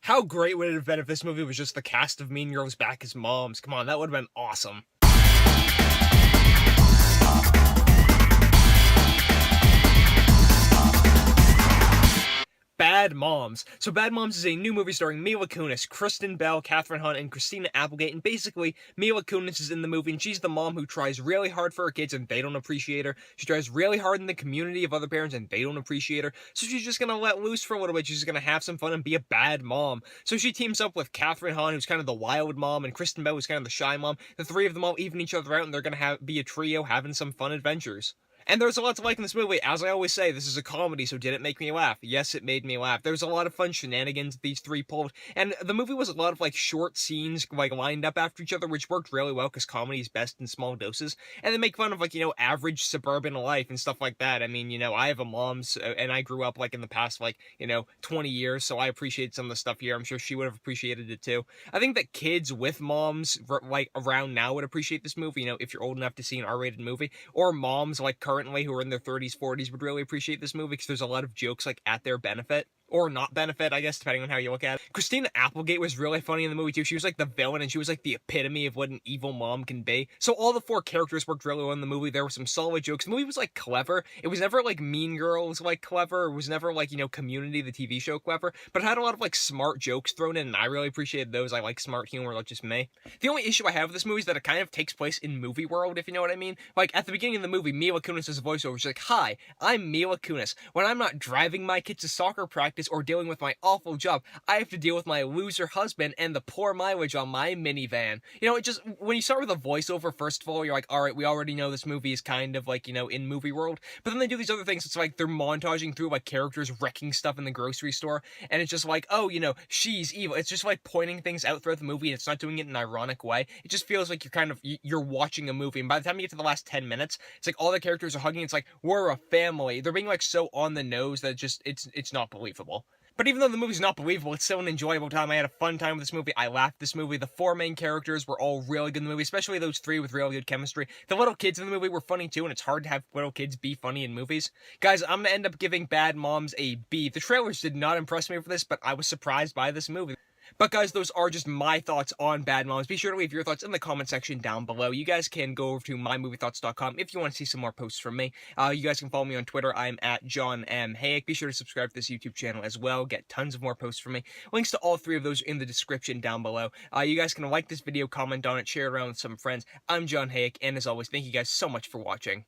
How great would it have been if this movie was just the cast of Mean Girls back as moms? Come on, that would have been awesome. Bad Moms. So Bad Moms is a new movie starring Mila Kunis, Kristen Bell, Katherine Hunt, and Christina Applegate. And basically, Mila Kunis is in the movie, and she's the mom who tries really hard for her kids, and they don't appreciate her. She tries really hard in the community of other parents, and they don't appreciate her. So she's just gonna let loose for a little bit. She's just gonna have some fun and be a bad mom. So she teams up with Katherine Hunt, who's kind of the wild mom, and Kristen Bell, who's kind of the shy mom. The three of them all even each other out, and they're gonna be a trio having some fun adventures. And there's a lot to like in this movie. As I always say, this is a comedy, so did it make me laugh? Yes, it made me laugh. There's a lot of fun shenanigans these three pulled, and the movie was a lot of, like, short scenes, like, lined up after each other, which worked really well, because comedy is best in small doses, and they make fun of, like, average suburban life and stuff like that. I mean, I have a mom, and I grew up, like, in the past, like, 20 years, so I appreciate some of the stuff here. I'm sure she would have appreciated it, too. I think that kids with moms, like, around now would appreciate this movie, if you're old enough to see an R-rated movie, or moms, like, currently, who are in their 30s, 40s would really appreciate this movie, because there's a lot of jokes, like, at their benefit. Or not benefit, I guess, depending on how you look at it. Christina Applegate was really funny in the movie, too. She was, like, the villain, and she was, like, the epitome of what an evil mom can be. So all the four characters worked really well in the movie. There were some solid jokes. The movie was, like, clever. It was never, like, Mean Girls, like, clever. It was never, like, Community, the TV show, clever. But it had a lot of, like, smart jokes thrown in, and I really appreciated those. I like smart humor, like just me. The only issue I have with this movie is that it kind of takes place in movie world, if you know what I mean. Like, at the beginning of the movie, Mila Kunis' voiceover. She's like, "Hi, I'm Mila Kunis. When I'm not driving my kids to soccer practice or dealing with my awful job, I have to deal with my loser husband and the poor mileage on my minivan." It just, when you start with a voiceover, first of all, you're like, alright, we already know this movie is kind of like, in movie world. But then they do these other things. It's like they're montaging through, like, characters wrecking stuff in the grocery store. And it's just like, oh, she's evil. It's just like pointing things out throughout the movie, and it's not doing it in an ironic way. It just feels like you're watching a movie. And by the time you get to the last 10 minutes, it's like all the characters are hugging. It's like, we're a family. They're being, like, so on the nose that it's not believable. But even though the movie's not believable, it's still an enjoyable time. I had a fun time with this movie. I laughed this movie. The four main characters were all really good in the movie, especially those three with really good chemistry. The little kids in the movie were funny too, and it's hard to have little kids be funny in movies. Guys, I'm gonna end up giving Bad Moms a B. The trailers did not impress me for this, but I was surprised by this movie. But guys, those are just my thoughts on Bad Moms. Be sure to leave your thoughts in the comment section down below. You guys can go over to mymoviethoughts.com if you want to see some more posts from me. You guys can follow me on Twitter. I'm at John M. Hayeck. Be sure to subscribe to this YouTube channel as well. Get tons of more posts from me. Links to all three of those in the description down below. You guys can like this video, comment on it, share it around with some friends. I'm John Hayeck, and as always, thank you guys so much for watching.